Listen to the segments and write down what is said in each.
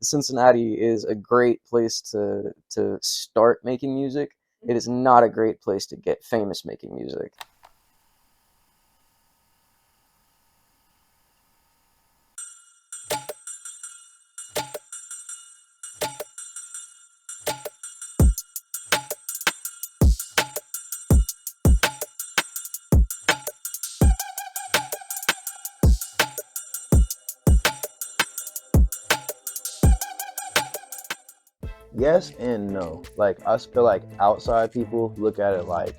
Cincinnati is a great place to start making music. It is not a great place to get famous making music. Yes and no. Like I feel like outside people look at it like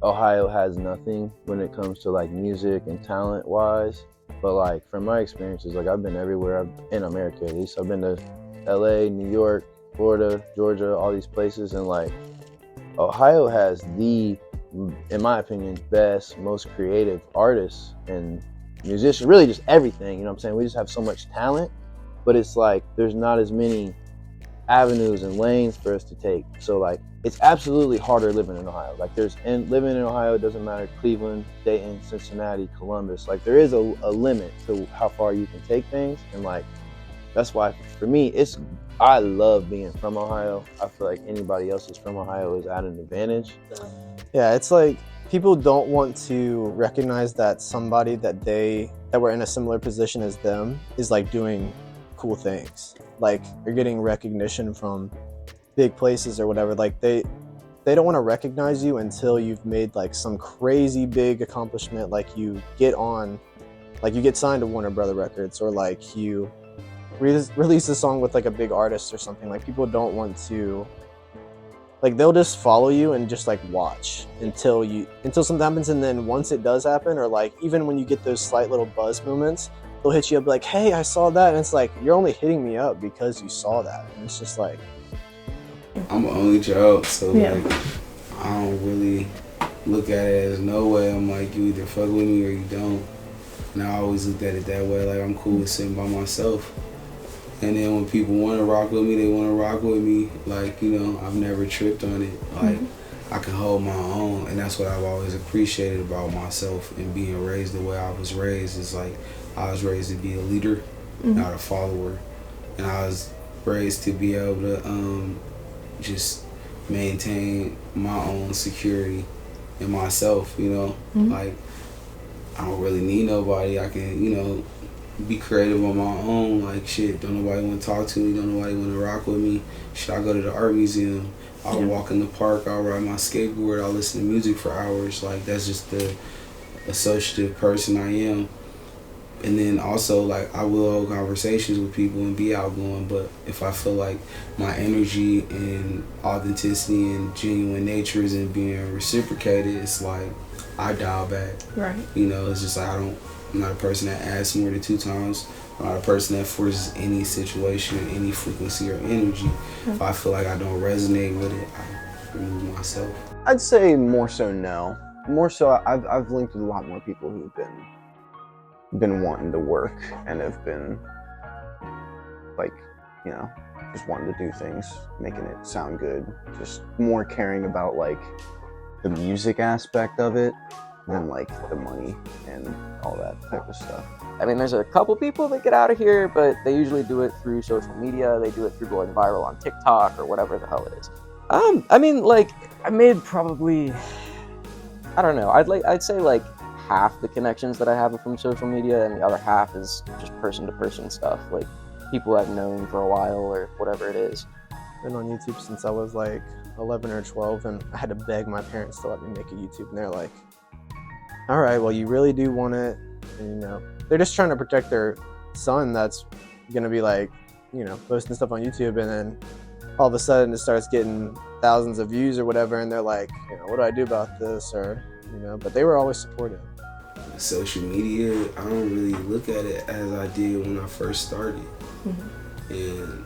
Ohio has nothing when it comes to like music and talent wise. But like from my experiences, like I've been everywhere in America at least. I've been to LA, New York, Florida, Georgia, all these places, and like Ohio has the, in my opinion, best, most creative artists and musicians, really just everything, you know what I'm saying? We just have so much talent, but it's like there's not as many avenues and lanes for us to take. So like it's absolutely harder living in Ohio. Like living in Ohio, it doesn't matter Cleveland, Dayton, Cincinnati, Columbus. Like there is a limit to how far you can take things, and like that's why for me I love being from Ohio. I feel like anybody else who's from Ohio is at an advantage. Yeah, it's like people don't want to recognize that somebody that were in a similar position as them is like doing cool things. Like you're getting recognition from big places or whatever. Like they don't want to recognize you until you've made like some crazy big accomplishment. Like you get signed to Warner Brother Records, or like you release a song with like a big artist or something. Like people don't want to, like they'll just follow you and just like watch until something happens, and then once it does happen, or like even when you get those slight little buzz moments, they'll hit you up like, hey, I saw that, and it's like you're only hitting me up because you saw that, and it's just like I'm an only child, so like I don't really look at it as no way. I'm like, you either fuck with me or you don't, and I always looked at it that way. Like I'm cool with sitting by myself. And then when people want to rock with me, they want to rock with me. Like, you know, I've never tripped on it. Like, I can hold my own. And that's what I've always appreciated about myself and being raised the way I was raised. Is like, I was raised to be a leader, not a follower. And I was raised to be able to just maintain my own security in myself, you know. Like, I don't really need nobody. I can, you know, be creative on my own. Like shit, don't nobody want to talk to me, don't nobody want to rock with me. Should I go to the art museum? I'll walk in the park, I'll ride my skateboard, I'll listen to music for hours. Like that's just the associative person I am. And then also like I will hold conversations with people and be outgoing, but if I feel like my energy and authenticity and genuine nature isn't being reciprocated, it's like I dial back. Right. You know, it's just like I'm not a person that asks more than 2 times. I'm not a person that forces any situation, any frequency or energy. If I feel like I don't resonate with it, I remove myself. I'd say more so no. More so, I've linked with a lot more people who've been wanting to work and have been like, you know, just wanting to do things, making it sound good, just more caring about like the music aspect of it than like the money and all that type of stuff. I mean, there's a couple people that get out of here, but they usually do it through social media. They do it through going viral on TikTok or whatever the hell it is. I mean, like, I made probably, I don't know, I'd say like half the connections that I have are from social media, and the other half is just person-to-person stuff, like people I've known for a while or whatever it is. been on YouTube since I was like 11 or 12, and I had to beg my parents to let me make a YouTube, and they're like, all right, well, you really do want it, and you know, they're just trying to protect their son that's gonna be like, you know, posting stuff on YouTube, and then all of a sudden it starts getting thousands of views or whatever, and they're like, you know, what do I do about this? Or, you know, but they were always supportive. Social media, I don't really look at it as I did when I first started. And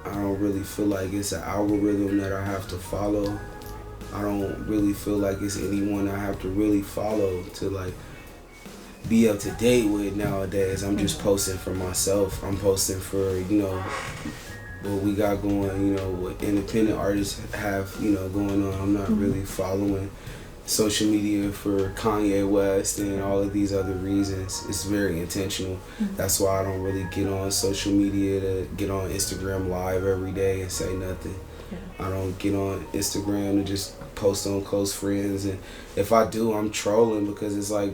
I don't really feel like it's an algorithm that I have to follow. I don't really feel like it's anyone I have to really follow to like be up to date with nowadays. I'm just posting for myself. I'm posting for, you know, what we got going, you know, what independent artists have, you know, going on. I'm not really following social media for Kanye West and all of these other reasons. It's very intentional. That's why I don't really get on social media to get on Instagram Live every day and say nothing. I don't get on Instagram to just post on close friends, and if I do, I'm trolling, because it's like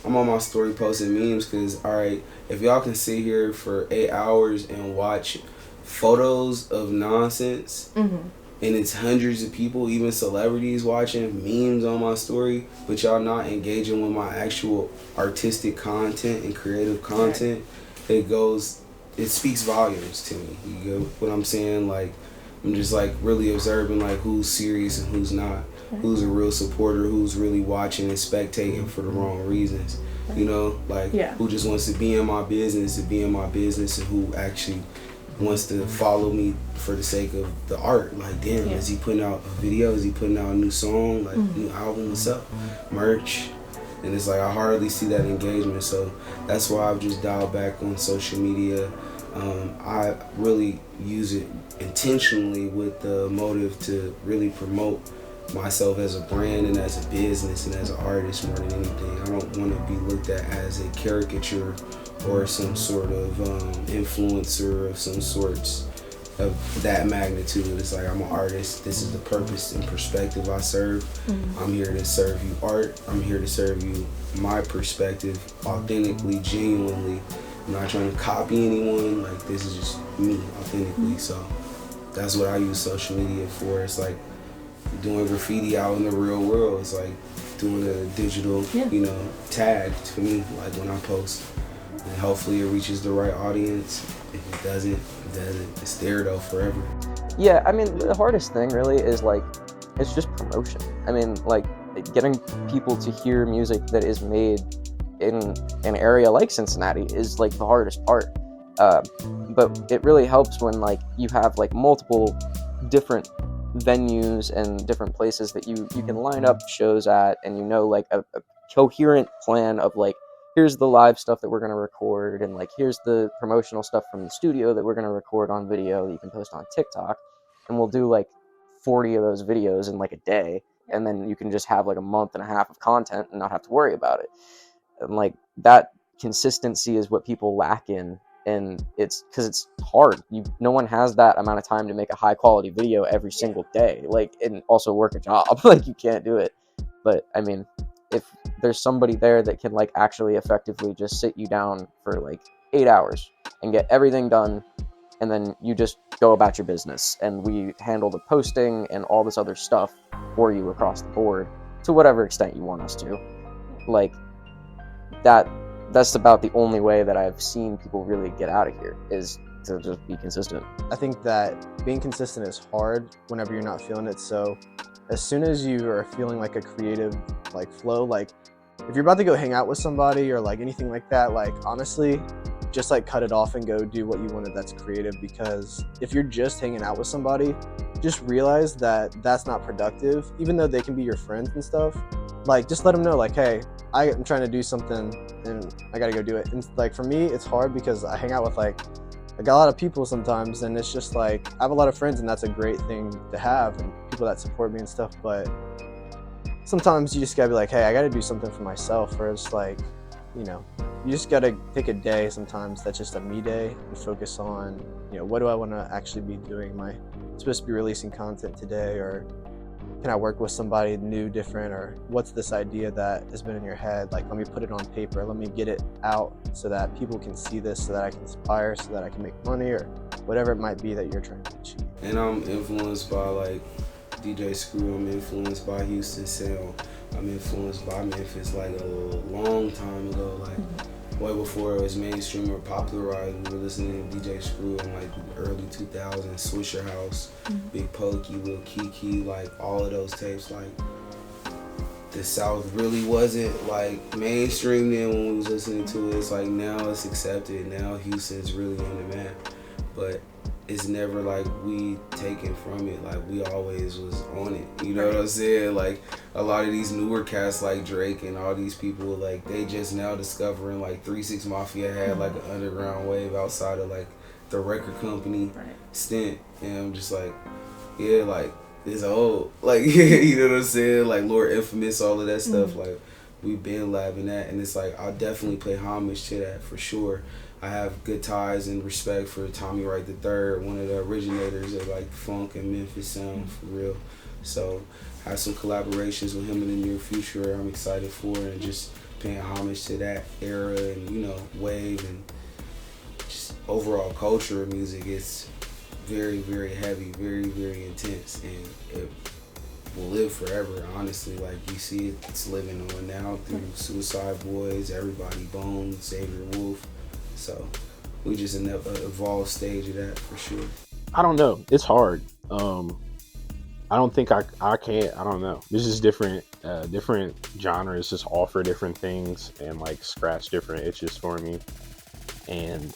I'm on my story posting memes, because alright, if y'all can sit here for 8 hours and watch photos of nonsense, and it's hundreds of people, even celebrities, watching memes on my story, but y'all not engaging with my actual artistic content and creative content, it speaks volumes to me. You get what I'm saying? Like, I'm just like really observing like who's serious and who's not, who's a real supporter, who's really watching and spectating for the wrong reasons. You know, like who just wants to be in my business and who actually wants to follow me for the sake of the art. Like, damn, is he putting out a video? Is he putting out a new song? Like, new album? What's up? Merch? And it's like I hardly see that engagement. So that's why I've just dialed back on social media. I really use it intentionally with the motive to really promote myself as a brand and as a business and as an artist more than anything. I don't want to be looked at as a caricature or some sort of influencer of some sorts of that magnitude. It's like, I'm an artist. This is the purpose and perspective I serve. I'm here to serve you art. I'm here to serve you my perspective authentically, genuinely. I'm not trying to copy anyone. Like, this is just me authentically. So that's what I use social media for. It's like doing graffiti out in the real world. It's like doing a digital, tag for me, like when I post. And hopefully it reaches the right audience. If it doesn't, it doesn't. It's there though forever. Yeah, I mean, the hardest thing really is like, it's just promotion. I mean, like, getting people to hear music that is made in an area like Cincinnati is like the hardest part. But it really helps when like you have like multiple different venues and different places that you can line up shows at, and like a coherent plan of like, here's the live stuff that we're going to record, and like here's the promotional stuff from the studio that we're going to record on video that you can post on TikTok, and we'll do like 40 of those videos in like a day, and then you can just have like a month and a half of content and not have to worry about it. And like that consistency is what people lack in, and it's because it's hard. No one has that amount of time to make a high quality video every single day, like, and also work a job. Like, you can't do it. But I mean, if there's somebody there that can like actually effectively just sit you down for like 8 hours and get everything done, and then you just go about your business, and we handle the posting and all this other stuff for you across the board to whatever extent you want us to, like, that's about the only way that I've seen people really get out of here, is to just be consistent. I think that being consistent is hard whenever you're not feeling it. So as soon as you are feeling like a creative like flow, like if you're about to go hang out with somebody or like anything like that, like honestly, just like cut it off and go do what you wanted that's creative. Because if you're just hanging out with somebody, just realize that that's not productive. Even though they can be your friends and stuff, like just let them know like, hey, I'm trying to do something and I gotta go do it. And like for me, it's hard because I hang out with like, I got a lot of people sometimes, and it's just like, I have a lot of friends, and that's a great thing to have, and people that support me and stuff, but sometimes you just gotta be like, hey, I gotta do something for myself, or it's like, you just gotta take a day sometimes that's just a me day and focus on, what do I wanna actually be doing? Am I supposed to be releasing content today, or can I work with somebody new, different, or what's this idea that has been in your head? Like, let me put it on paper, let me get it out so that people can see this, so that I can inspire, so that I can make money, or whatever it might be that you're trying to achieve. And I'm influenced by like DJ Screw, I'm influenced by Houston Sound, I'm influenced by Memphis like a long time ago, like way before it was mainstream or popularized. We were listening to DJ Screw in like the early 2000s, Swisher House, Big Pokey, Lil Kiki, like all of those tapes. Like, the South really wasn't like mainstream then when we was listening to it. It's like now it's accepted. Now Houston's really on the map, but it's never like we taken from it. Like, we always was on it. You know what I'm saying? Like, a lot of these newer cats like Drake and all these people, like, they just now discovering like 3 6 Mafia had like an underground wave outside of like the record company stint. And I'm just like, yeah, like is old. Like, you know what I'm saying? Like Lord Infamous, all of that stuff. Like, we've been labbing that, and it's like I'll definitely pay homage to that for sure. I have good ties and respect for Tommy Wright III, one of the originators of like funk and Memphis sound for real. So have some collaborations with him in the near future. I'm excited for, and just paying homage to that era and wave and just overall culture of music. It's very, very heavy, very, very intense, and it will live forever, honestly. Like, you see it's living on now through Suicide Boys, Everybody Bones, Xavier Wolf. So we just in that evolved stage of that for sure. I don't know. It's hard. I don't think I can't. I don't know. This is different. Different genres just offer different things and like scratch different itches for me. And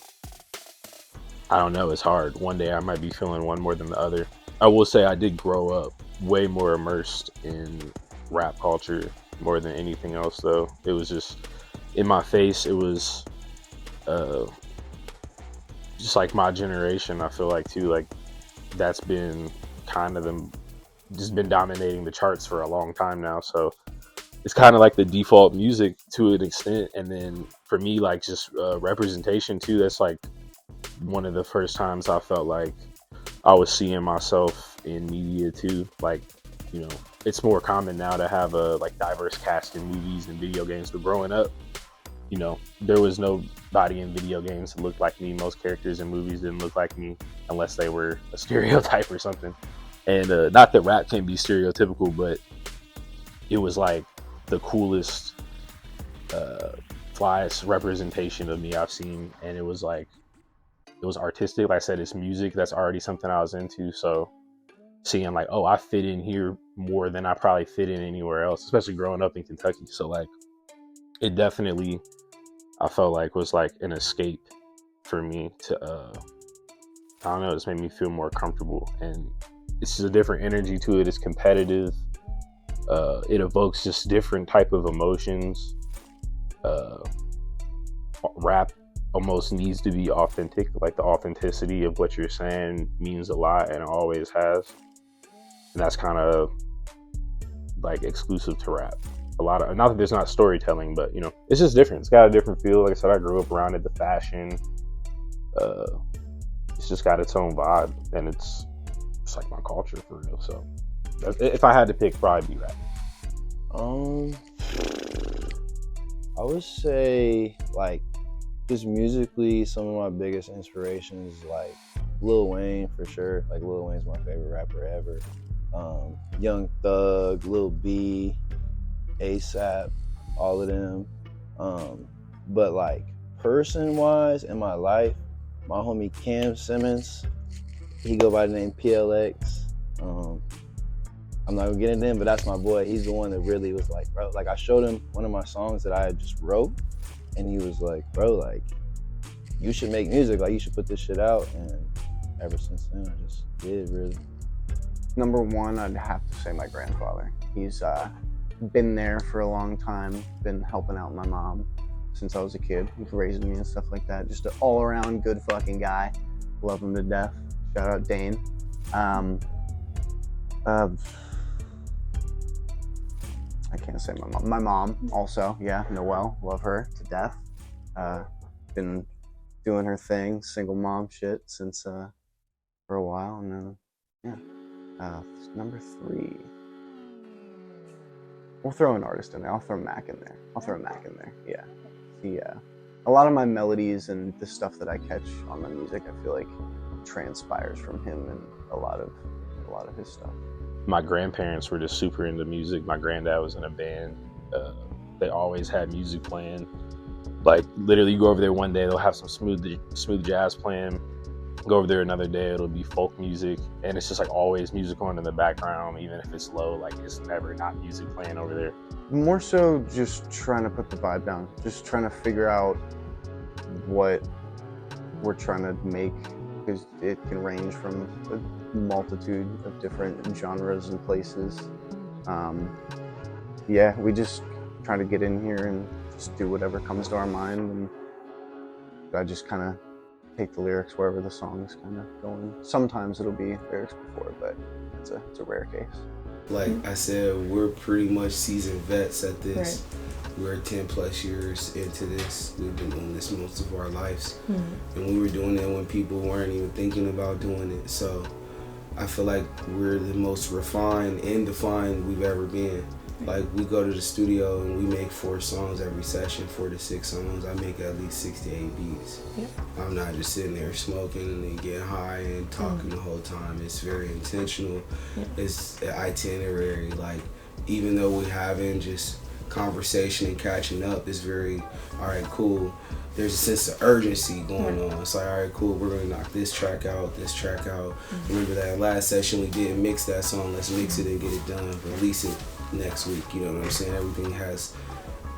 I don't know. It's hard. One day I might be feeling one more than the other. I will say I did grow up way more immersed in rap culture more than anything else, though. It was just in my face. It was just like my generation. I feel like too. Like that's been kind of just been dominating the charts for a long time now. So it's kind of like the default music to an extent. And then for me, like just representation too. That's like one of the first times I felt like I was seeing myself in media too. Like, it's more common now to have a like diverse cast in movies and video games. But growing up, there was nobody in video games that looked like me. Most characters in movies didn't look like me unless they were a stereotype or something. And not that rap can be stereotypical, but it was like the coolest, flyest representation of me I've seen. And it was artistic. Like I said, it's music. That's already something I was into. So seeing like, oh, I fit in here more than I probably fit in anywhere else, especially growing up in Kentucky. So like, it definitely, I felt like was like an escape for me to, I don't know, it's made me feel more comfortable. And it's just a different energy to it. It's competitive. It evokes just different type of emotions. Rap almost needs to be authentic. Like the authenticity of what you're saying means a lot, and it always has. And that's kind of like exclusive to rap. A lot of, not that there's not storytelling, but it's just different. It's got a different feel. Like I said, I grew up around it. The fashion, it's just got its own vibe, and it's like my culture for real. So if I had to pick, probably be rap. I would say like just musically, some of my biggest inspirations like Lil Wayne for sure. Like Lil Wayne's my favorite rapper ever. Young Thug, Lil B, ASAP, all of them. But like person-wise in my life, my homie Cam Simmons, he go by the name PLX. I'm not gonna get into him, but that's my boy. He's the one that really was like, bro, like I showed him one of my songs that I had just wrote, and he was like, bro, like you should make music, like you should put this shit out. And ever since then, I just did, really. Number one, I'd have to say my grandfather. He's been there for a long time, been helping out my mom since I was a kid. He's raising me and stuff like that. Just an all-around good fucking guy. Love him to death. Shout out Dane. I can't say my mom. My mom also, yeah, Noelle, love her to death. Been doing her thing, single mom shit since for a while, and then number three. We'll throw an artist in there. I'll throw Mac in there. Yeah. A lot of my melodies and the stuff that I catch on the music, I feel like transpires from him and a lot of his stuff. My grandparents were just super into music. My granddad was in a band. They always had music playing. Like literally, you go over there one day, they'll have some smooth jazz playing. Go over there another day, it'll be folk music, and it's just like always music on in the background, even if it's low. Like it's never not music playing over there. More so, just trying to put the vibe down. Just trying to figure out what we're trying to make, because it can range from a multitude of different genres and places. We just try to get in here and just do whatever comes to our mind, and I just kind of take the lyrics wherever the song is kind of going. Sometimes it'll be lyrics before, but it's a rare case. Like I said, we're pretty much seasoned vets at this. We're 10 plus years into this. We've been doing this most of our lives. And we were doing it when people weren't even thinking about doing it. So I feel like we're the most refined and defined we've ever been. Like, we go to the studio and we make 4 songs every session, 4 to 6 songs. I make at least 6 to 8 beats. I'm not just sitting there smoking and then getting high and talking the whole time. It's very intentional. It's an itinerary. Like, even though we're having just conversation and catching up, it's very, all right, cool. There's a sense of urgency going on. It's like, all right, cool, we're gonna knock this track out. Remember that last session we didn't mix that song, let's mix it and get it done, release it next week. You know what I'm saying? Everything has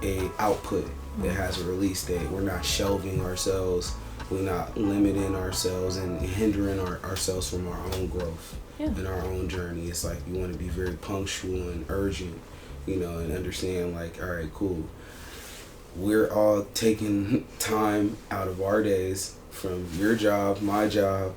a output. It has a release date. We're not shelving ourselves. We're not limiting ourselves and hindering ourselves from our own growth and our own journey. It's like you want to be very punctual and urgent, you know, and understand like, all right, cool. We're all taking time out of our days from your job, my job,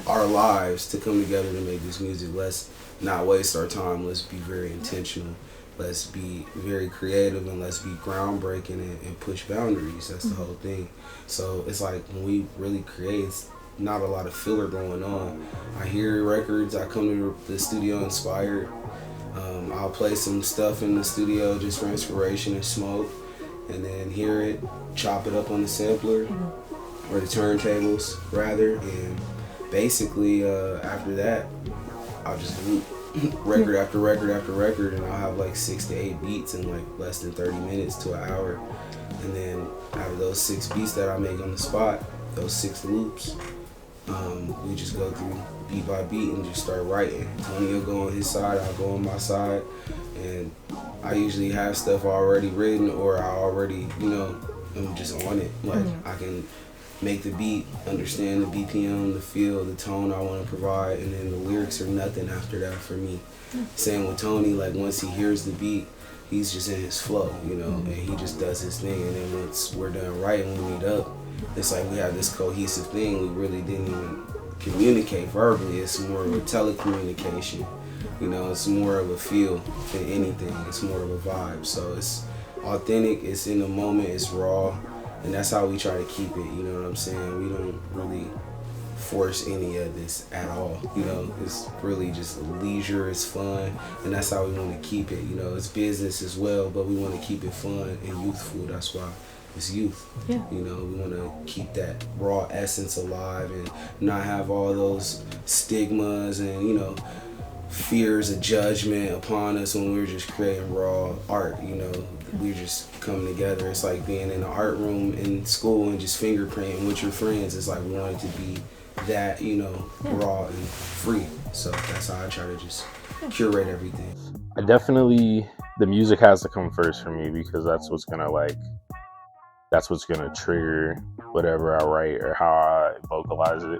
our lives to come together to make this music. Let's not waste our time. Let's be very intentional. Let's be very creative and let's be groundbreaking and push boundaries. That's the whole thing. So it's like when we really create, it's not a lot of filler going on. I hear records, I come to the studio inspired. I'll play some stuff in the studio just for inspiration and smoke, and then hear it, chop it up on the sampler or the turntables rather, and basically after that I'll just loop record after record after record, and I'll have like 6 to 8 beats in like less than 30 minutes to an hour. And then out of those 6 beats that I make on the spot, those 6 loops, we just go through beat by beat and just start writing. Tony will go on his side, I'll go on my side, and I usually have stuff already written or I already, you know, I'm just on it. Like I can make the beat, understand the BPM, the feel, the tone I want to provide, and then the lyrics are nothing after that for me. Same with Tony, like once he hears the beat, he's just in his flow, you know, and he just does his thing. And then once we're done writing, we meet up, it's like we have this cohesive thing. We really didn't even communicate verbally. It's more of a telecommunication, you know, it's more of a feel than anything. It's more of a vibe. So it's authentic, it's in the moment, it's raw. And that's how we try to keep it, you know what I'm saying? We don't really force any of this at all, you know? It's really just leisure, it's fun, and that's how we want to keep it, you know? It's business as well, but we want to keep it fun and youthful. That's why it's youth, you know? We want to keep that raw essence alive and not have all those stigmas and, you know, fears of judgment upon us when we're just creating raw art, you know? We're just coming together. It's like being in an art room in school and just fingerprinting with your friends. It's like we want it to be that, you know, raw and free. So that's how I try to just curate everything. I definitely, the music has to come first for me because that's what's gonna trigger whatever I write or how I vocalize it.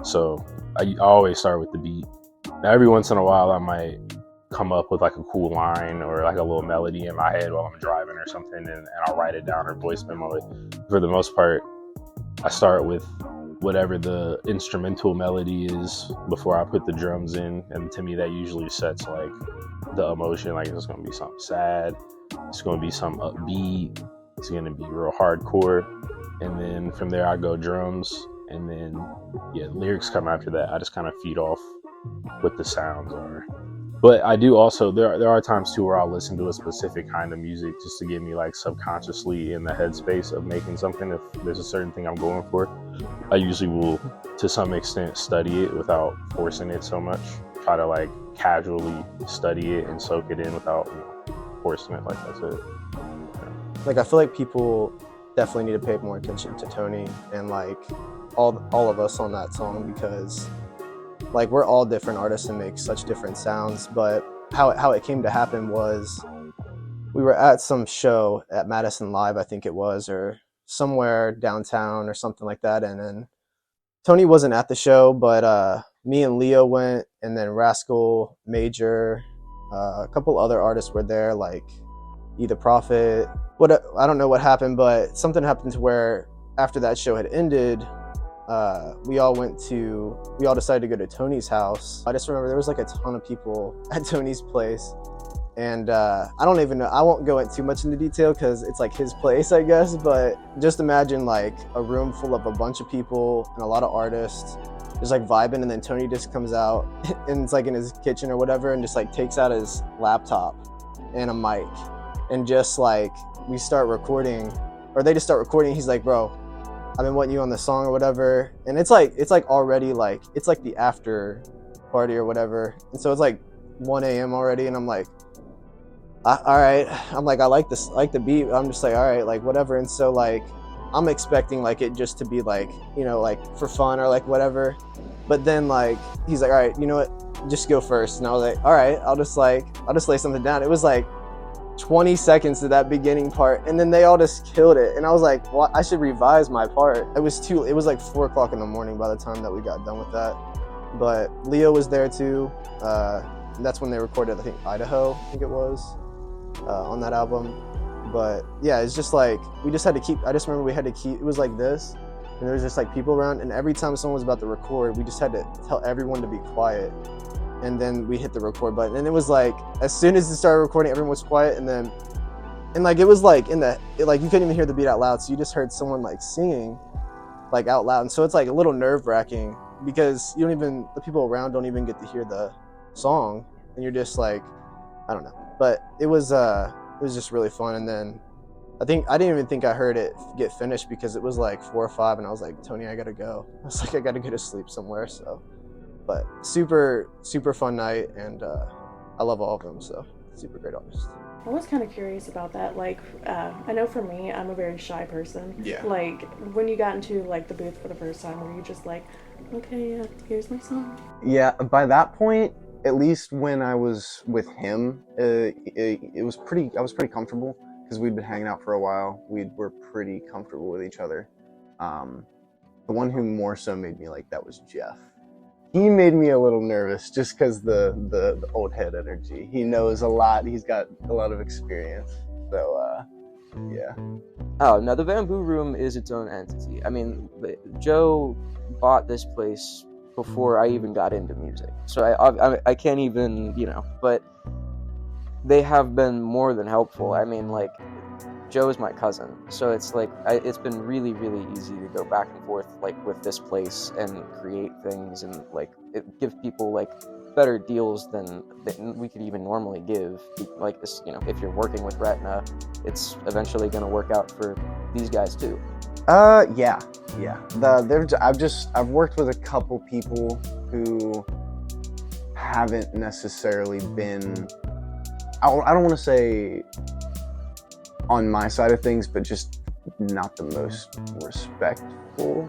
So I always start with the beat. Now every once in a while I might come up with like a cool line or like a little melody in my head while I'm driving or something, and I'll write it down or voice memo it. For the most part, I start with whatever the instrumental melody is before I put the drums in, and to me that usually sets like the emotion. Like it's gonna be something sad, it's gonna be some upbeat, it's gonna be real hardcore, and then from there I go drums, and then lyrics come after that. I just kind of feed off what the sounds are. But I do also, there are times too where I'll listen to a specific kind of music just to get me like subconsciously in the headspace of making something. If there's a certain thing I'm going for, I usually will to some extent study it without forcing it so much. Try to like casually study it and soak it in without, you know, forcing it. Like that's it. Like I feel like people definitely need to pay more attention to Tony and like all of us on that song, because like we're all different artists and make such different sounds. But how it came to happen was we were at some show at Madison Live, I think it was, or somewhere downtown or something like that. And then Tony wasn't at the show, but me and Leo went, and then Rascal, Major, a couple other artists were there, like Either Prophet. I don't know what happened, but something happened to where after that show had ended, we all decided to go to Tony's house. I just remember there was like a ton of people at Tony's place. And I don't even know, I won't go into too much into detail because it's like his place, I guess, but just imagine like a room full of a bunch of people and a lot of artists just like vibing, and then Tony just comes out and it's like in his kitchen or whatever and just like takes out his laptop and a mic and just like we start recording, or they just start recording. He's like, bro, I've been wanting you on the song or whatever. And it's like already like, it's like the after party or whatever. And so it's like 1 a.m. already, and I'm like, all right. I'm like, I like this, I like the beat. I'm just like, all right, like whatever. And so like, I'm expecting like it just to be like, you know, like for fun or like whatever. But then like, he's like, all right, you know what? Just go first. And I was like, all right, I'll just lay something down. It was like 20 seconds to that beginning part, and then they all just killed it. And I was like, well, I should revise my part. It was like 4 o'clock in the morning by the time that we got done with that. But Leo was there too. That's when they recorded, I think, Idaho, I think it was, on that album. But yeah, it's just like, we just had to keep, I just remember we had to keep, it was like this, and there was just like people around, and every time someone was about to record, we just had to tell everyone to be quiet. And then we hit the record button, and it was like, as soon as it started recording, everyone was quiet, and like, it was like like you couldn't even hear the beat out loud, so you just heard someone like singing like out loud. And so it's like a little nerve-wracking because the people around don't even get to hear the song, and you're just like, I don't know. But it was just really fun. And then I didn't even think I heard it get finished because it was like 4 or 5, and I was like, Tony, I gotta go. I was like, I gotta go to sleep somewhere. So, but super, super fun night, and I love all of them. So super great artists. I was kind of curious about that. Like, I know for me, I'm a very shy person. Yeah. Like, when you got into like the booth for the first time, were you just like, okay, yeah, here's my song? Yeah, by that point, at least when I was with him, I was pretty comfortable because we'd been hanging out for a while. We were pretty comfortable with each other. The one who more so made me like that was Jeff. He made me a little nervous just because the old head energy. He knows a lot. He's got a lot of experience. So, yeah. Oh, now the Bamboo Room is its own entity. I mean, Joe bought this place before I even got into music. So I can't even, but they have been more than helpful. I mean, like, Joe is my cousin, so it's like it's been really, really easy to go back and forth like with this place and create things, and like give people like better deals than we could even normally give. Like this, if you're working with Retina, it's eventually going to work out for these guys too. Yeah. I've worked with a couple people who haven't necessarily been, I don't want to say on my side of things, but just not the most respectful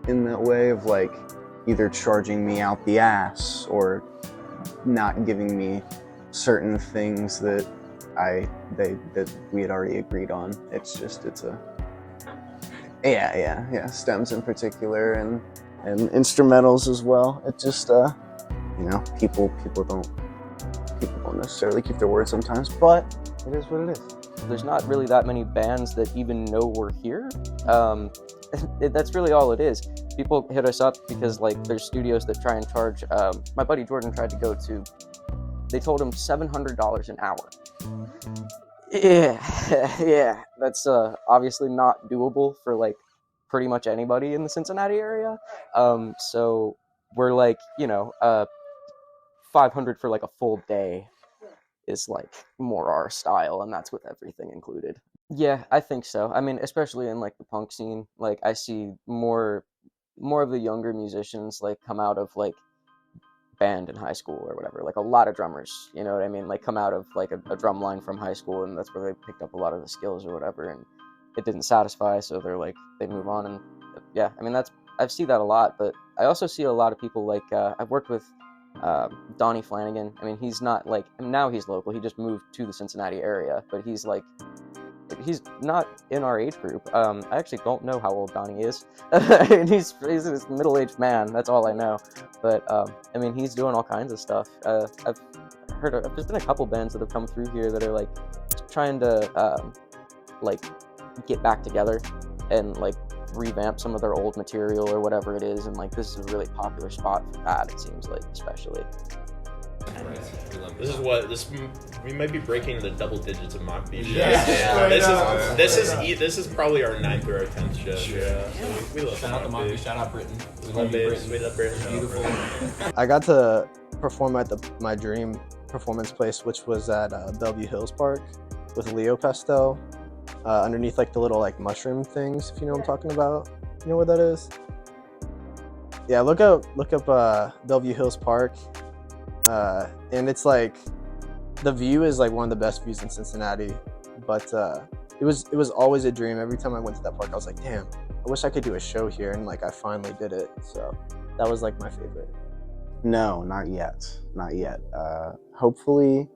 in that way of like either charging me out the ass or not giving me certain things that we had already agreed on. It's a stems in particular and instrumentals as well. It's just people don't necessarily keep their word sometimes, but it is what it is. There's not really that many bands that even know we're here. That's really all it is. People hit us up because like there's studios that try and charge. My buddy Jordan tried to go to. They told him $700 an hour. Yeah, that's obviously not doable for like pretty much anybody in the Cincinnati area. So we're like, 500 for like a full day is like more our style, and that's with everything included. Yeah, I think so. I mean, especially in like the punk scene, like I see more of the younger musicians like come out of like band in high school or whatever. Like a lot of drummers, you know what I mean? Like come out of like a drum line from high school, and that's where they picked up a lot of the skills or whatever, and it didn't satisfy, so they move on. And yeah, I mean I see that a lot, but I also see a lot of people like I've worked with Donnie Flanagan. I mean, he's not like, now he's local, he just moved to the Cincinnati area, but he's he's not in our age group. I actually don't know how old Donnie is. he's a middle-aged man, that's all I know. But I mean, he's doing all kinds of stuff. I've heard there's been a couple bands that have come through here that are like trying to like get back together and like revamp some of their old material or whatever it is, and like this is a really popular spot for that, it seems like, especially. We might be breaking the double digits of mock beef shows. Yeah. This is probably our 9th or our 10th show. Yeah. So we love Shout out to Mock Beef, shout out Britain. We love you, Britain. We love Britain. Beautiful. I got to perform at my dream performance place, which was at Bellevue Hills Park with Leo Pastel, underneath like the little like mushroom things, if you know what I'm talking about. You know what that is? Yeah, look up Bellevue Hills Park, and it's like the view is like one of the best views in Cincinnati. But it was always a dream. Every time I went to that park, I was like, damn, I wish I could do a show here, and like I finally did it. So that was like my favorite. No, not yet. Not yet. Hopefully,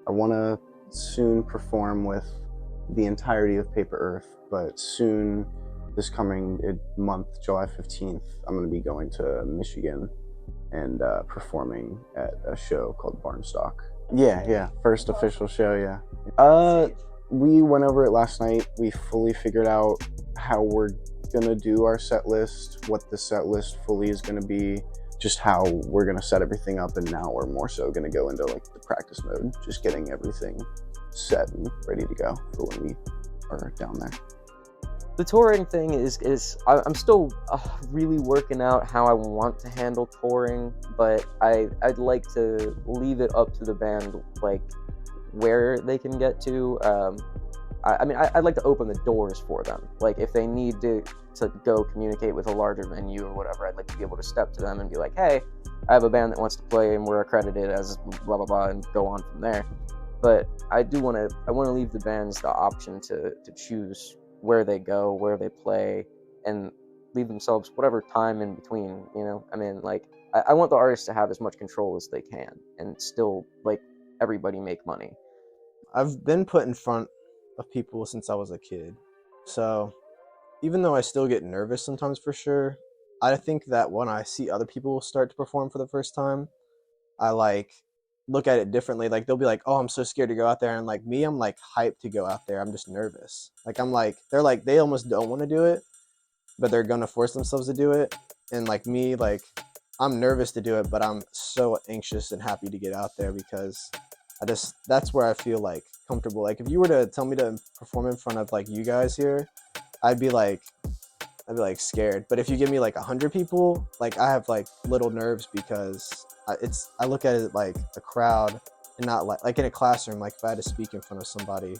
I want to soon perform with the entirety of Paper Earth, but soon, this coming month, July 15th, I'm going to be going to Michigan and performing at a show called Barnstock. Yeah, first official show, yeah. We went over it last night. We fully figured out how we're going to do our set list, what the set list fully is going to be, just how we're going to set everything up, and now we're more so going to go into like the practice mode, just getting everything set and ready to go for when we are down there. The touring thing is I'm still really working out how I want to handle touring, but I'd like to leave it up to the band, like where they can get to. I mean, I'd like to open the doors for them. Like if they need to go communicate with a larger venue or whatever, I'd like to be able to step to them and be like, hey, I have a band that wants to play and we're accredited as blah, blah, blah, and go on from there. But I want to leave the bands the option to choose where they go, where they play, and leave themselves whatever time in between, you know? I mean, like, I want the artists to have as much control as they can and still, like, everybody make money. I've been put in front of people since I was a kid. So even though I still get nervous sometimes for sure, I think that when I see other people start to perform for the first time, I like look at it differently. Like they'll be like, oh, I'm so scared to go out there. And like me, I'm like hyped to go out there. I'm just nervous. Like I'm like, they're like, they almost don't want to do it, but they're going to force themselves to do it. And like me, like I'm nervous to do it, but I'm so anxious and happy to get out there because that's where I feel like comfortable. Like if you were to tell me to perform in front of like you guys here, I'd be like scared. But if you give me like 100 people, like I have like little nerves because I look at it like a crowd and not like in a classroom. Like if I had to speak in front of somebody,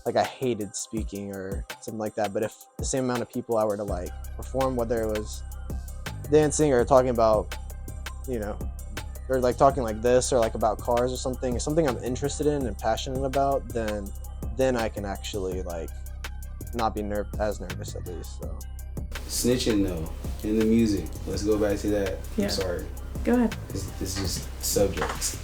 like I hated speaking or something like that. But if the same amount of people I were to like perform, whether it was dancing or talking about, you know, or like talking like this or like about cars or something I'm interested in and passionate about, then I can actually like not be as nervous at least. So snitching though in the music, let's go back to that. Yeah. I'm sorry, Go ahead. it's just subjects.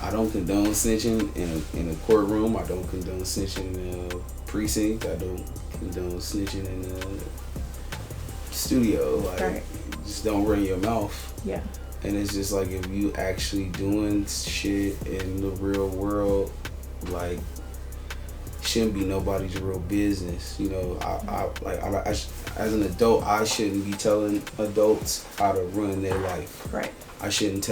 I don't condone snitching in a courtroom. I don't condone snitching in a precinct. I don't condone snitching in a studio. Like, Right. just don't run your mouth. Yeah. And it's just like if you actually doing shit in the real world, like, shouldn't be nobody's real business. You know, I as an adult, I shouldn't be telling adults how to run their life. Right. I shouldn't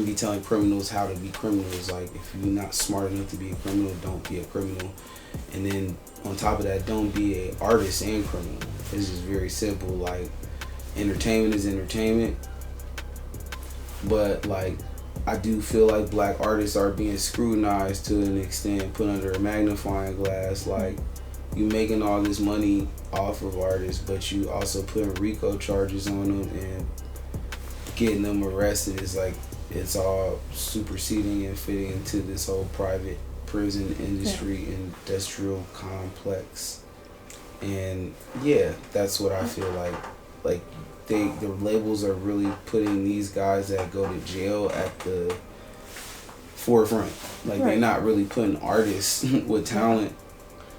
be telling criminals how to be criminals. Like, if you're not smart enough to be a criminal, don't be a criminal. And then on top of that, don't be an artist and criminal. It's just very simple. Like, entertainment is entertainment. But like, I do feel like black artists are being scrutinized to an extent, put under a magnifying glass. Like, you making all this money off of artists, but you also putting RICO charges on them and getting them arrested. Is like, it's all superseding and fitting into this whole private prison industry, industrial complex. And yeah, that's what I feel like. Like, the labels are really putting these guys that go to jail at the forefront. Like, they're not really putting artists with talent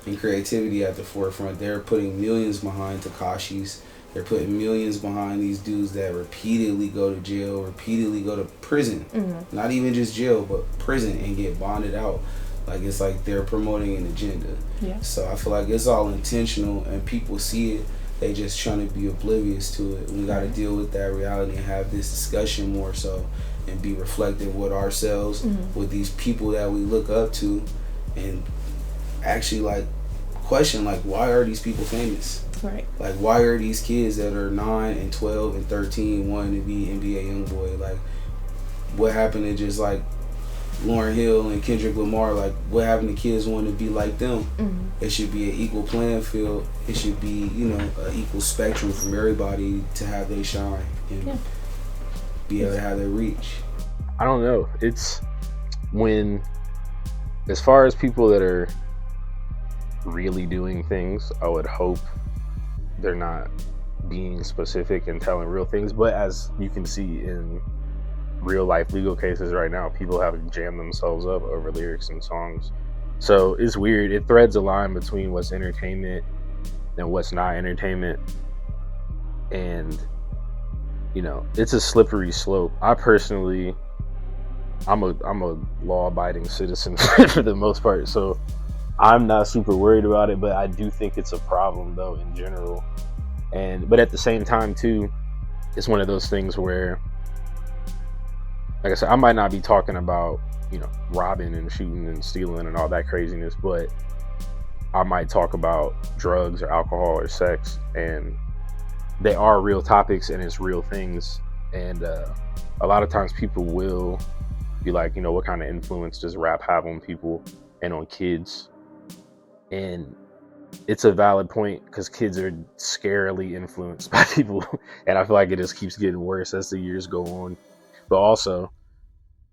and creativity at the forefront. They're putting millions behind Tekashi's. They're putting millions behind these dudes that repeatedly go to jail, repeatedly go to prison. Not even just jail, but prison, and get bonded out. Like it's like they're promoting an agenda. Yeah. So I feel like it's all intentional and people see it. They just trying to be oblivious to it. We got to deal with that reality and have this discussion more so, and be reflective with ourselves, with these people that we look up to, and actually like question like, why are these people famous? Right. Like, why are these kids that are 9 and 12 and 13 wanting to be NBA YoungBoy? Like, what happened to just like Lauryn Hill and Kendrick Lamar? Like, what happened to kids wanting to be like them? It should be an equal playing field. It should be, you know, an equal spectrum from everybody to have they shine and be able to have their reach. I don't know. It's when, as far as people that are really doing things, I would hope they're not being specific and telling real things. But as you can see in real life legal cases right now, people have jammed themselves up over lyrics and songs. So it's weird. It threads a line between what's entertainment and what's not entertainment. And, you know, it's a slippery slope. I personally, I'm a law-abiding citizen for the most part, so I'm not super worried about it, but I do think it's a problem though in general. But at the same time too, it's one of those things where, like I said, I might not be talking about, you know, robbing and shooting and stealing and all that craziness, but I might talk about drugs or alcohol or sex, and they are real topics and it's real things. And a lot of times people will be like, you know, what kind of influence does rap have on people and on kids? And it's a valid point because kids are scarily influenced by people, and I feel like it just keeps getting worse as the years go on. But also,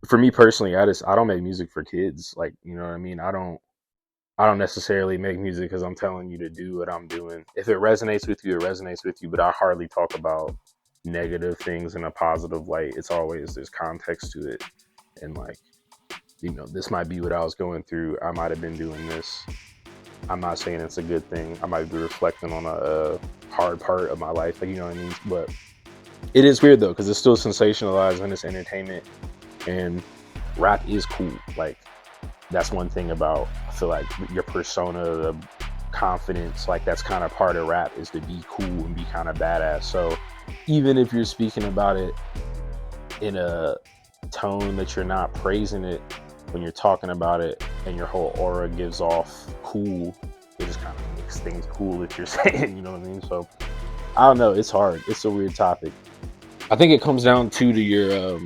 for me personally, I don't make music for kids. Like, you know what I mean? I don't necessarily make music because I'm telling you to do what I'm doing. If it resonates with you, it resonates with you. But I hardly talk about negative things in a positive light. It's always, there's context to it, and like, you know, this might be what I was going through. I might have been doing this. I'm not saying it's a good thing. I might be reflecting on a hard part of my life, you know what I mean? But it is weird though, because it's still sensationalized and it's entertainment, and rap is cool. Like, that's one thing about, I feel like, your persona, the confidence, like that's kind of part of rap, is to be cool and be kind of badass. So even if you're speaking about it in a tone that you're not praising it, when you're talking about it and your whole aura gives off cool, it just kind of makes things cool if you're saying, you know what I mean? So I don't know, it's hard. It's a weird topic. I think it comes down to your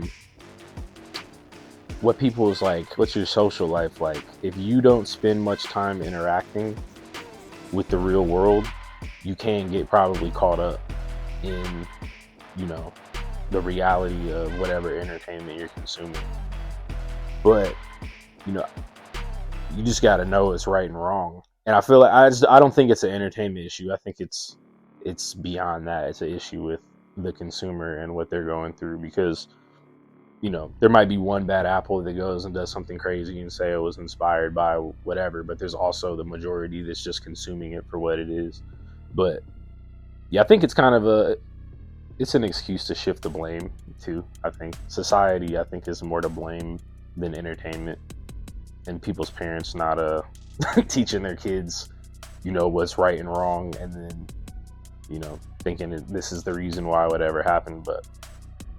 what people's like, what's your social life like? If you don't spend much time interacting with the real world, you can get probably caught up in, you know, the reality of whatever entertainment you're consuming. But, you know, you just got to know it's right and wrong. And I feel like I don't think it's an entertainment issue. I think it's beyond that. It's an issue with the consumer and what they're going through, because, you know, there might be one bad apple that goes and does something crazy and say it was inspired by whatever, but there's also the majority that's just consuming it for what it is. But yeah, I think it's kind of it's an excuse to shift the blame too. I think society, is more to blame than entertainment, and people's parents not teaching their kids, you know, what's right and wrong, and then, you know, thinking that this is the reason why whatever happened. But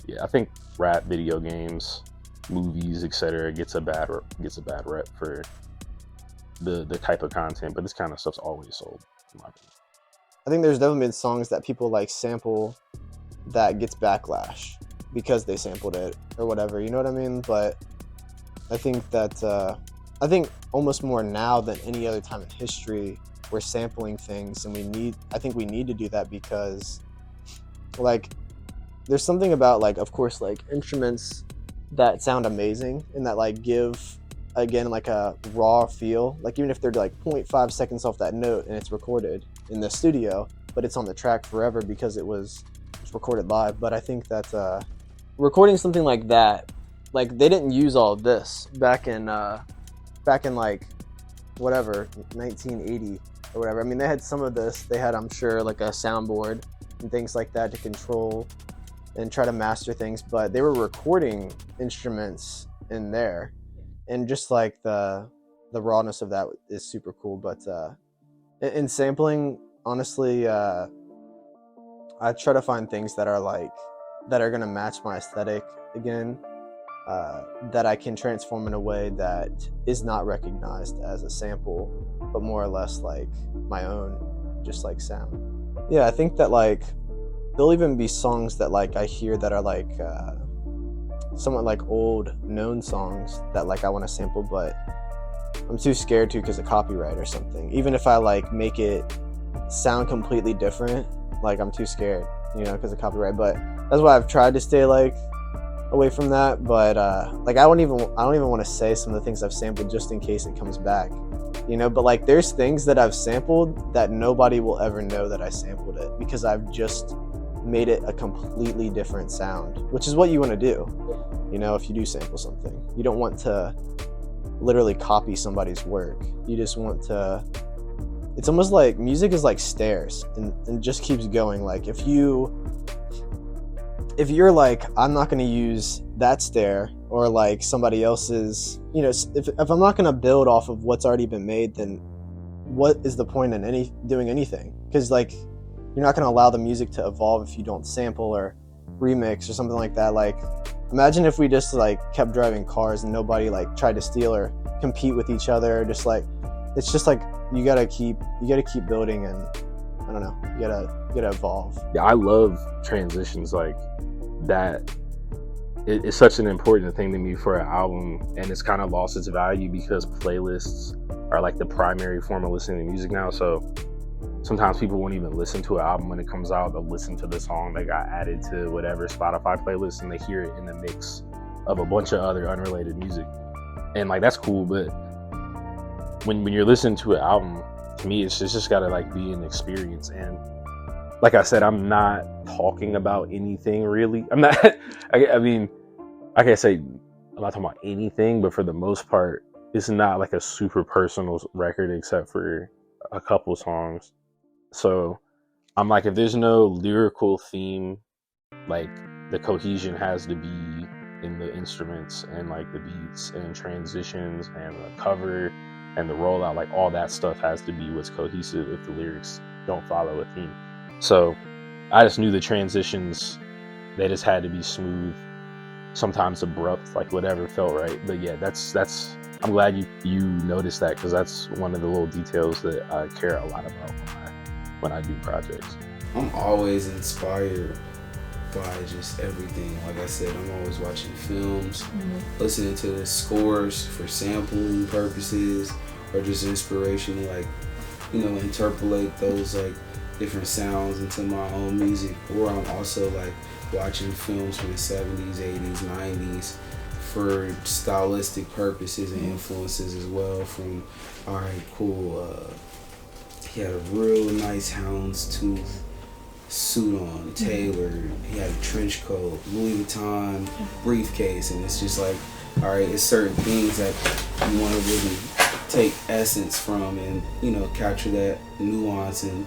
yeah, I think rap, video games, movies, etc. gets a bad rep for the type of content, but this kind of stuff's always sold, in my opinion. I think there's definitely been songs that people like sample that gets backlash because they sampled it or whatever, you know what I mean? But I think that I think almost more now than any other time in history, we're sampling things, and I think we need to do that because, like, there's something about, like, of course, like, instruments that sound amazing and that, like, give, again, like a raw feel. Like, even if they're like 0.5 seconds off that note and it's recorded in the studio, but it's on the track forever because it's recorded live. But I think that recording something like that, like, they didn't use all of this back in like whatever 1980 or whatever. I mean, they had some of this. They had, I'm sure, like a soundboard and things like that to control and try to master things, but they were recording instruments in there, and just like the the rawness of that is super cool. But in sampling, honestly, I try to find things that are gonna match my aesthetic again, that I can transform in a way that is not recognized as a sample, but more or less like my own, just like sound. Yeah, I think that like there'll even be songs that like I hear that are like somewhat like old known songs that like I want to sample, but I'm too scared to because of copyright or something. Even if I like make it sound completely different, like I'm too scared, because of copyright. But that's why I've tried to stay like away from that. But like I don't even want to say some of the things I've sampled just in case it comes back, But like there's things that I've sampled that nobody will ever know that I sampled it because I've just made it a completely different sound, which is what you want to do. If you do sample something, you don't want to literally copy somebody's work. You just want to, it's almost like music is like stairs and just keeps going. Like if you're like, I'm not going to use that stair or like somebody else's, if I'm not going to build off of what's already been made, then what is the point in doing anything? Because like you're not going to allow the music to evolve if you don't sample or remix or something like that. Like imagine if we just like kept driving cars and nobody like tried to steal or compete with each other. Just like it's just like you gotta keep building, and I don't know, you gotta evolve. Yeah, I love transitions like that. It's such an important thing to me for an album, and it's kind of lost its value because playlists are like the primary form of listening to music now. So sometimes people won't even listen to an album when it comes out. They'll listen to the song that got added to whatever Spotify playlist, and they hear it in the mix of a bunch of other unrelated music. And like that's cool, but when you're listening to an album, to me it's just gotta like be an experience. And like I said, I'm not talking about anything really. I'm not I mean, I can't say I'm not talking about anything, but for the most part it's not like a super personal record except for a couple songs. So I'm like, if there's no lyrical theme, like the cohesion has to be in the instruments and like the beats and transitions and the cover and the rollout, like all that stuff has to be what's cohesive if the lyrics don't follow a theme. So I just knew the transitions, they just had to be smooth, sometimes abrupt, like whatever felt right. But yeah, that's I'm glad you noticed that, because that's one of the little details that I care a lot about when I do projects. I'm always inspired by just everything. Like I said, I'm always watching films, listening to the scores for sampling purposes, or just inspiration to like, interpolate those like different sounds into my own music. Or I'm also like watching films from the 70s, 80s, 90s for stylistic purposes and influences as well. From, all right, cool, he had a real nice houndstooth suit on, tailored, he had a trench coat, Louis Vuitton briefcase, and it's just like, all right, it's certain things that you want to really take essence from and, capture that nuance and,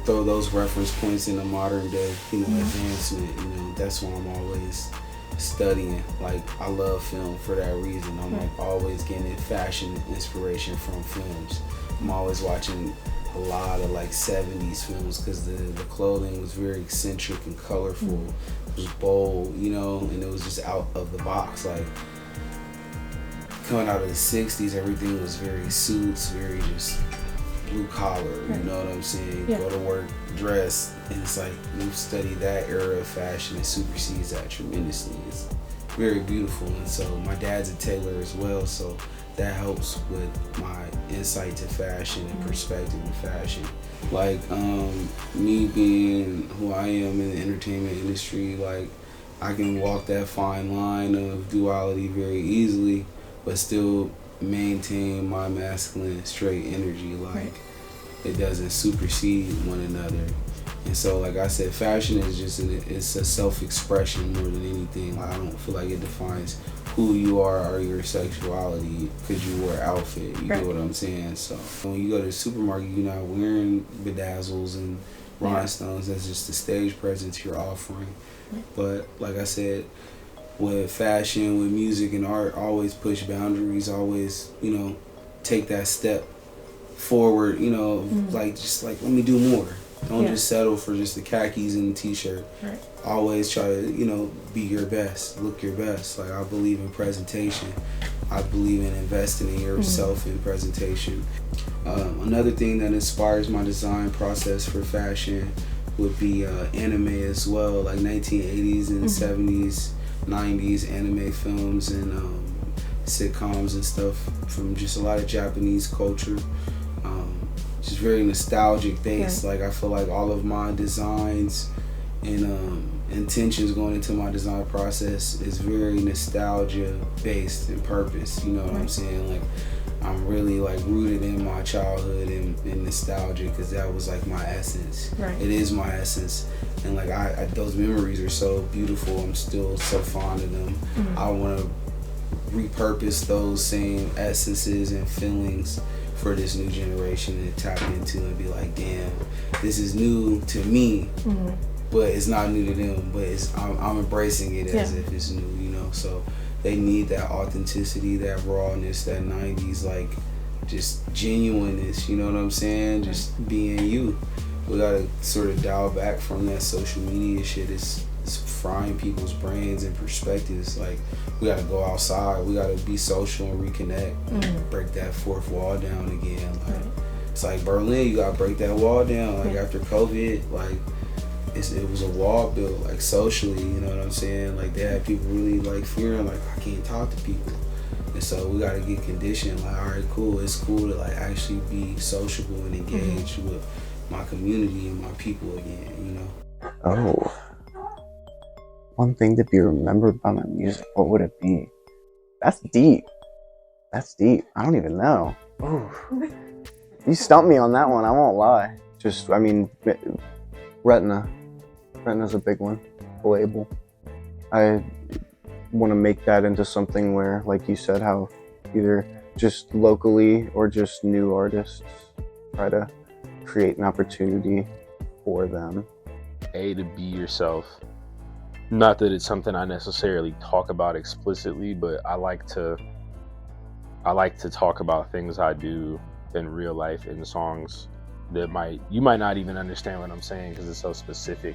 throw those reference points in the modern day, advancement. That's why I'm always studying. Like, I love film for that reason. I'm like always getting fashion inspiration from films. I'm always watching a lot of like 70s films because the clothing was very eccentric and colorful. It was bold, and it was just out of the box. Like, coming out of the 60s, everything was very suits, very just blue collar, you know what I'm saying? Go to work, dress, and it's like you study that era of fashion, it supersedes that tremendously. It's very beautiful. And so my dad's a tailor as well, so that helps with my insight to fashion and perspective of fashion. Like, me being who I am in the entertainment industry, like, I can walk that fine line of duality very easily, but still maintain my masculine, straight energy. Like, it doesn't supersede one another. And so, like I said, fashion is just it's a self-expression more than anything. Like, I don't feel like it defines who you are or your sexuality because you wear an outfit. You get what I'm saying? So when you go to the supermarket, you're not wearing bedazzles and rhinestones. That's just the stage presence you're offering. But like I said, with fashion, with music and art, always push boundaries, always, take that step forward, you know, like just like let me do more. Don't just settle for just the khakis and the t-shirt. Right. Always try to, you know, be your best, look your best. Like I believe in presentation. I believe in investing in yourself in presentation. Another thing that inspires my design process for fashion would be anime as well, like 1980s and 70s, 90s anime films and sitcoms and stuff from just a lot of Japanese culture. Just very nostalgic based. Like I feel like all of my designs and intentions going into my design process is very nostalgia based and purpose. You know what I'm saying? Like I'm really like rooted in my childhood and nostalgia because that was like my essence. Right. It is my essence, and like I those memories are so beautiful. I'm still so fond of them. I want to repurpose those same essences and feelings for this new generation to tap into and be like, damn, this is new to me, but it's not new to them. But I'm embracing it as if it's new, you know. So they need that authenticity, that rawness, that 90s like just genuineness. You know what I'm saying? Just being you. We gotta sort of dial back from that social media shit. It's frying people's brains and perspectives. Like we gotta go outside, we gotta be social and reconnect, break that fourth wall down again. Like it's like Berlin, you gotta break that wall down. Like after COVID, like it was a wall built like socially, you know what I'm saying? Like they had people really like fearing like I can't talk to people. And so we gotta get conditioned like, all right, cool, it's cool to like actually be sociable and engage with my community and my people again, you know? Oh. One thing to be remembered by my music, what would it be? That's deep. That's deep. I don't even know. Ooh. You stumped me on that one, I won't lie. Just, I mean, Retina. Retina's a big one, the label. I want to make that into something where, like you said, how either just locally or just new artists try to create an opportunity for them. To be yourself. Not that it's something I necessarily talk about explicitly, but I like to talk about things I do in real life in songs that you might not even understand what I'm saying because it's so specific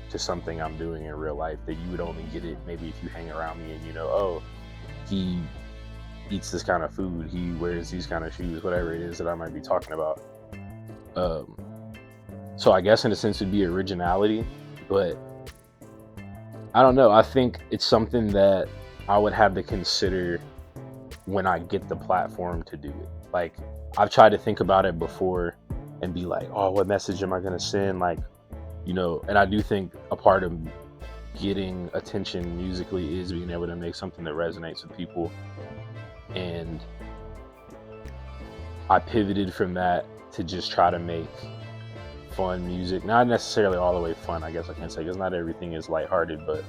to something I'm doing in real life that you would only get it maybe if you hang around me and you know, oh, he eats this kind of food, he wears these kind of shoes, whatever it is that I might be talking about. So I guess in a sense it'd be originality, but I don't know. I think it's something that I would have to consider when I get the platform to do it. Like, I've tried to think about it before and be like, oh, what message am I going to send? Like, you know, and I do think a part of getting attention musically is being able to make something that resonates with people. And I pivoted from that to just try to make fun music, not necessarily all the way fun, I guess I can't say, because not everything is lighthearted, but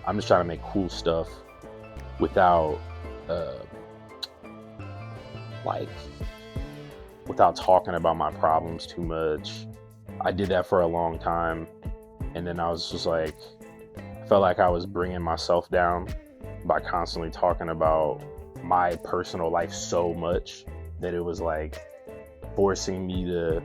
I'm just trying to make cool stuff without talking about my problems too much. I did that for a long time, and then I was just like, I felt like I was bringing myself down by constantly talking about my personal life so much that it was like forcing me to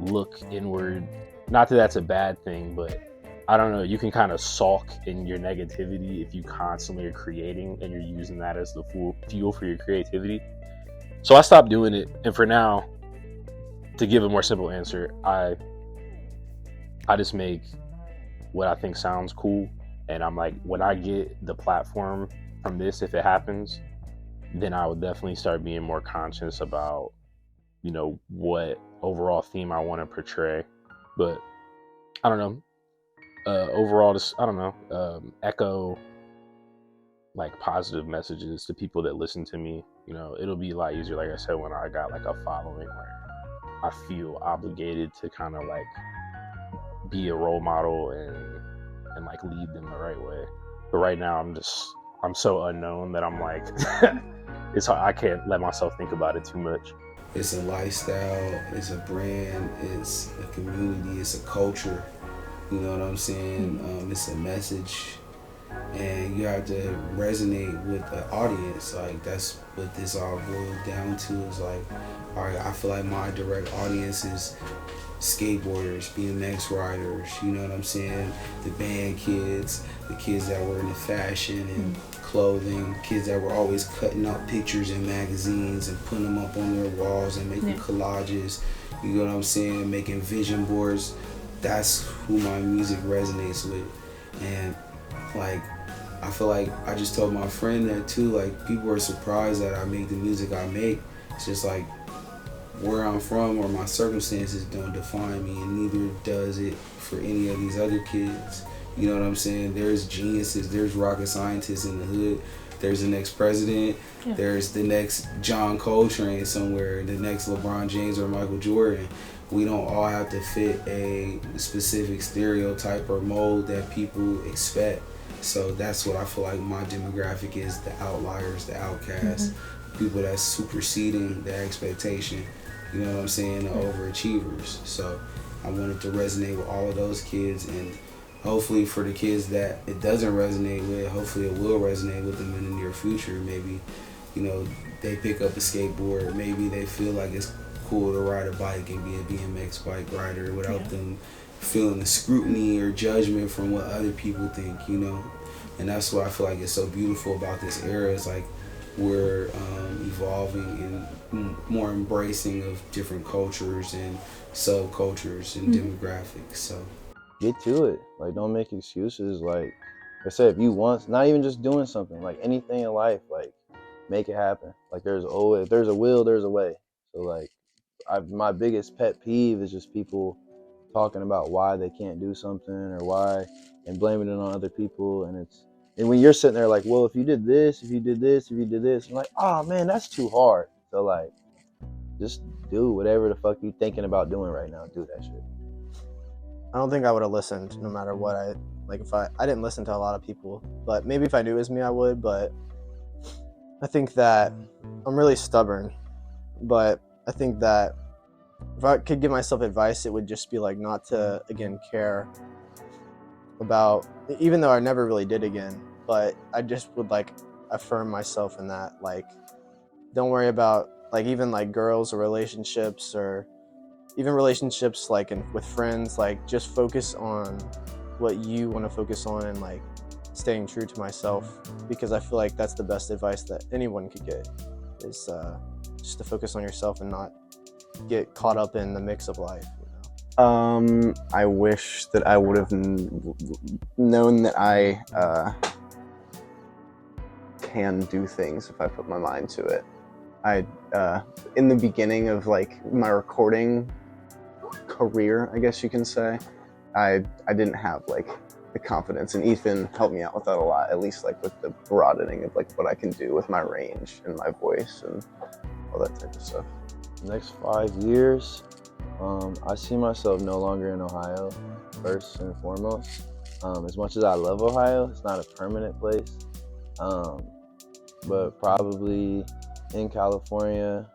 look inward. Not that that's a bad thing, but I don't know, you can kind of sulk in your negativity if you constantly are creating and you're using that as the fuel for your creativity. So I stopped doing it, and for now, to give a more simple answer, I just make what I think sounds cool, and I'm like, when I get the platform from this, if it happens, then I would definitely start being more conscious about, you know, what overall theme I want to portray. But I don't know, overall, just, I don't know, echo like positive messages to people that listen to me. You know, it'll be a lot easier, like I said, when I got like a following where I feel obligated to kind of like be a role model and like lead them the right way. But right now I'm so unknown that I'm like it's hard, I can't let myself think about it too much. It's a lifestyle, it's a brand, it's a community, it's a culture. You know what I'm saying? It's a message, and you have to resonate with the audience. Like that's what this all boiled down to. Is like, all right, I feel like my direct audience is skateboarders, BMX riders, you know what I'm saying? The band kids, the kids that were into fashion and clothing, kids that were always cutting up pictures in magazines and putting them up on their walls and making collages, you know what I'm saying? Making vision boards. That's who my music resonates with. And like, I feel like I just told my friend that too, like people are surprised that I make the music I make. It's just like, where I'm from or my circumstances don't define me, and neither does it for any of these other kids. You know what I'm saying? There's geniuses, there's rocket scientists in the hood, there's the next president, there's the next John Coltrane somewhere, the next LeBron James or Michael Jordan. We don't all have to fit a specific stereotype or mold that people expect. So that's what I feel like my demographic is, the outliers, the outcasts, people that's superseding the expectation. You know what I'm saying? The overachievers. So I wanted to resonate with all of those kids, and hopefully for the kids that it doesn't resonate with, hopefully it will resonate with them in the near future. Maybe, you know, they pick up a skateboard. Maybe they feel like it's cool to ride a bike and be a BMX bike rider without them feeling the scrutiny or judgment from what other people think, you know? And that's what I feel like is so beautiful about this era. Is like we're evolving and more embracing of different cultures and subcultures and demographics. So Get to it. Like, don't make excuses. Like I said, if you want, not even just doing something, like anything in life, like make it happen. Like there's always, if there's a will, there's a way. So like, my biggest pet peeve is just people talking about why they can't do something or why, and blaming it on other people. And when you're sitting there like, well, if you did this, if you did this, if you did this, I'm like, oh man, that's too hard. So like, just do whatever the fuck you thinking about doing right now. Do that shit. I don't think I would have listened no matter what. If I didn't listen to a lot of people, but maybe if I knew it was me, I would. But I think that I'm really stubborn. But I think that if I could give myself advice, it would just be like not to, again, care about, even though I never really did again, but I just would like affirm myself in that, like, don't worry about like even like girls or relationships or even relationships like with friends, like just focus on what you want to focus on and like staying true to myself, because I feel like that's the best advice that anyone could get, is just to focus on yourself and not get caught up in the mix of life. I wish that I would have known that I can do things if I put my mind to it. In the beginning of like my recording career, I guess you can say, I didn't have like the confidence, and Ethan helped me out with that a lot, at least like with the broadening of like what I can do with my range and my voice and all that type of stuff. Next 5 years, I see myself no longer in Ohio, first and foremost. As much as I love Ohio, it's not a permanent place, but probably in California,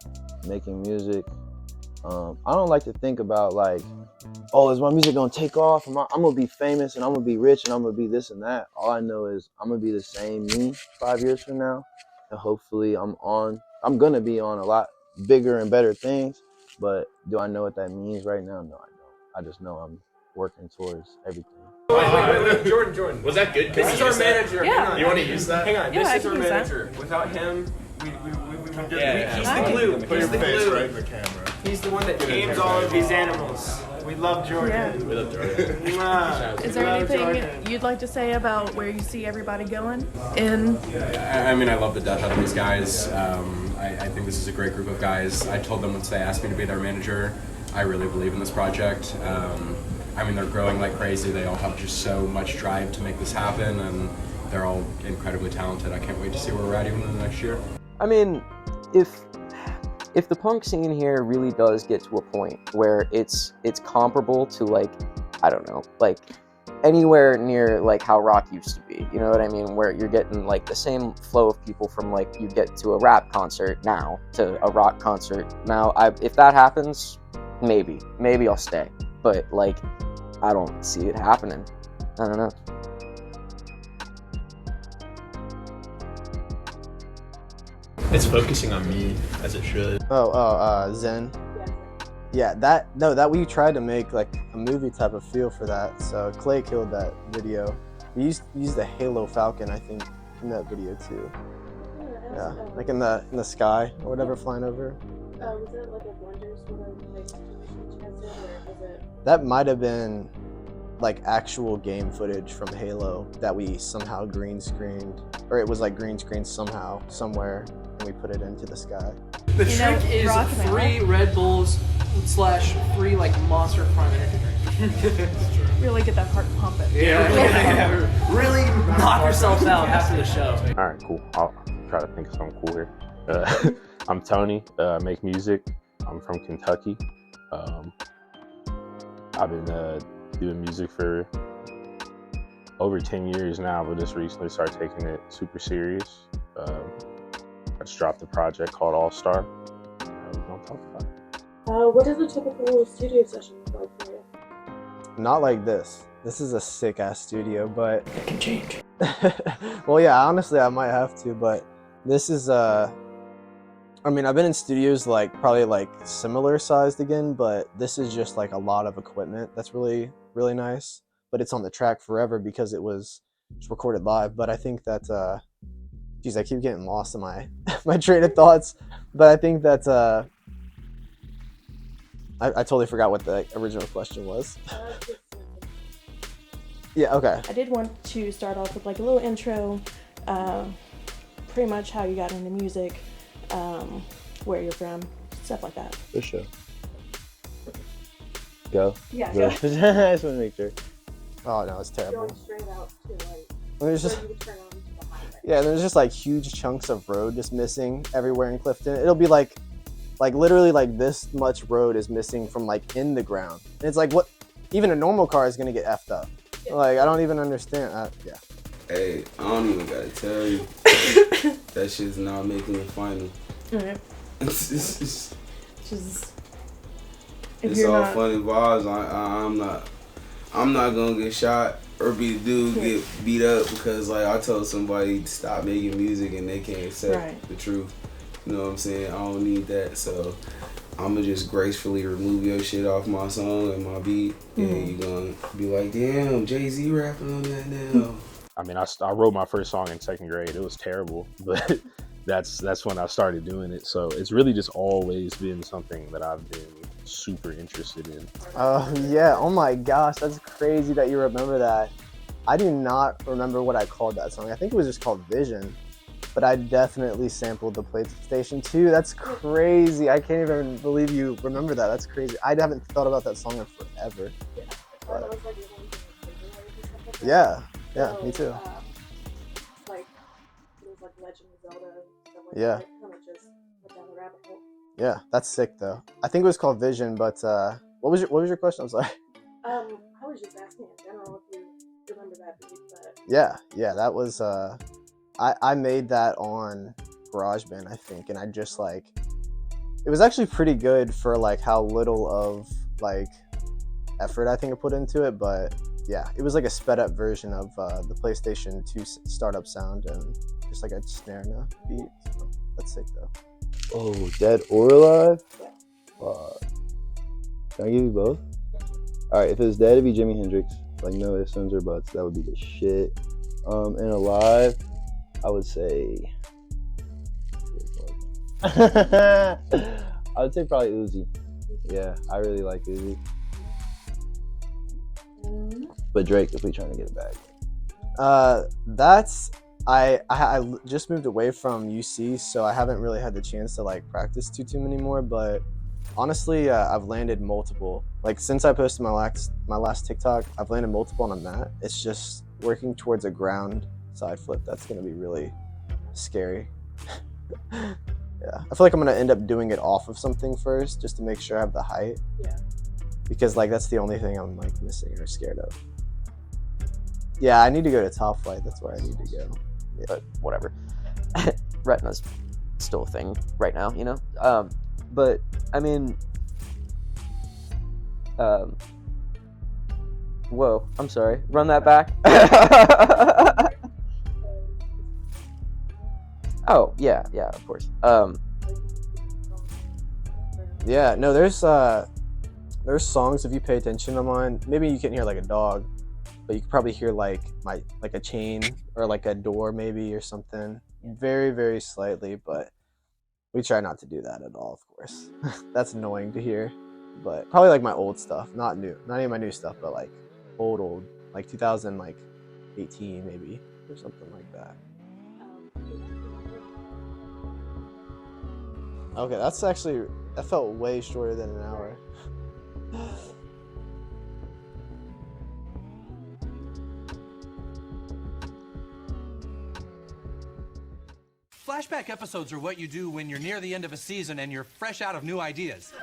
making music. I don't like to think about like, oh, is my music gonna take off? I'm gonna be famous and I'm gonna be rich and I'm gonna be this and that. All I know is I'm gonna be the same me 5 years from now, and hopefully I'm gonna be on a lot bigger and better things. But do I know what that means right now? No, I don't. I just know I'm working towards everything. Wait, Jordan. Was that good? This is our manager. Yeah. Hang on. You want to use that? Hang on. Yeah, I This is can our use that. manager. Without him, he's Hi. the glue. Put He's your the face glue. right in the camera. He's the one that tames all of these animals. We love Jordan. We love Jordan. Mwah. Is there We love anything Jordan. you'd like to say about where you see everybody going? In I mean, I love the death out of these guys. I think this is a great group of guys. I told them once they asked me to be their manager, I really believe in this project. I mean, they're growing like crazy. They all have just so much drive to make this happen, and they're all incredibly talented. I can't wait to see where we're at even in the next year. I mean, if the punk scene here really does get to a point where it's comparable to like, I don't know, like anywhere near like how rock used to be, you know what I mean, where you're getting like the same flow of people from like you get to a rap concert now to a rock concert now, if that happens, maybe I'll stay, but like I don't see it happening. I don't know. It's focusing on me as it should. Zen. Yeah, that we tried to make like a movie type of feel for that. So Clay killed that video. We used the Halo Falcon, I think, in that video too. Yeah, like in the sky or whatever, flying over. Was it like a Wonder sort of like situation you guys did, or was it? That might have been like actual game footage from Halo that we somehow green screened, or it was like green screened somehow somewhere, and we put it into the sky. The trick is 3 Red Bulls / 3 like Monster Prime energy drinks. Really get that heart pumping. Yeah, really knock yourself out after the show. All right, cool. I'll try to think of something cool here. I'm Tony. Make music. I'm from Kentucky. I've been doing music for over 10 years now, but just recently started taking it super serious. I just dropped a project called All Star. We're gonna talk about it. What does a typical studio session look like for you? Not like this. This is a sick ass studio, but It can change. well, yeah, honestly, I might have to, but this is I mean, I've been in studios like probably like similar sized again, but this is just like a lot of equipment that's really, really nice. But it's on the track forever because it was just recorded live. But I think that, geez, I keep getting lost in my my train of thoughts. But I think that I totally forgot what the original question was. Yeah, okay. I did want to start off with like a little intro, pretty much how you got into music, where you're from, stuff like that. For sure. Go. Yeah, Go. I just want to make sure. Oh no, it's terrible. Going straight out to like There's just, where you would turn on to the highway. yeah, there's just like huge chunks of road just missing everywhere in Clifton. It'll be like literally like this much road is missing from like in the ground. And it's like, what? Even a normal car is gonna get effed up. Yeah. Like, I don't even understand. Yeah. Hey, I don't even gotta tell you. That shit's not making the final. Alright. It's Just if it's you're all not, funny vibes. I'm not gonna get shot or be the dude get beat up because like I told somebody to stop making music and they can't accept the truth. You know what I'm saying? I don't need that, so I'ma just gracefully remove your shit off my song and my beat, and you gonna be like, damn, Jay-Z rapping on that now. I mean, I wrote my first song in 2nd grade. It was terrible, but that's when I started doing it. So it's really just always been something that I've been super interested in. Oh yeah. Oh my gosh, that's crazy that you remember that. I do not remember what I called that song. I think it was just called Vision. But I definitely sampled the PlayStation 2. That's crazy. I can't even believe you remember that. That's crazy. I haven't thought about that song in forever. But, yeah, me too. like things like Legend of Zelda, stuff like Yeah. that, kind of just went down the rabbit hole. Yeah, that's sick though. I think it was called Vision, but what was your question? I'm sorry. I was just asking in general if you remember that beat, but Yeah, that was I made that on GarageBand, I think, and I just like, it was actually pretty good for like how little of like effort I think I put into it, but yeah, it was like a sped up version of the PlayStation 2 startup sound and just like a snare and a beat. So that's sick though. Oh, Dead or Alive? Can I give you both? Alright, if it's Dead, it'd be Jimi Hendrix. Like, no ifs, ands, or buts. That would be the shit. And Alive, I would say... I would say probably Uzi. Yeah, I really like Uzi. But Drake, if we trying to get it back. That's I just moved away from UC, so I haven't really had the chance to like practice too many more. But honestly, I've landed multiple. Like since I posted my last TikTok, I've landed multiple on a mat. It's just working towards a ground side flip that's gonna be really scary. Yeah, I feel like I'm gonna end up doing it off of something first, just to make sure I have the height. yeah. Because like that's the only thing I'm like missing or scared of. Yeah, I need to go to Top Flight. That's where I need to go. Yeah. But whatever. Retina's still a thing right now, you know? But I mean, whoa, I'm sorry. Run that back. Oh yeah, of course. Yeah, no, there's songs, if you pay attention to mine, maybe you can't hear like a dog, but you can probably hear like a chain or like a door maybe or something, very very slightly, but we try not to do that at all, of course. That's annoying to hear, but probably like my old stuff, not any of my new stuff, but like old, like 2018 maybe or something like that. Okay, that felt way shorter than an hour. Flashback episodes are what you do when you're near the end of a season and you're fresh out of new ideas.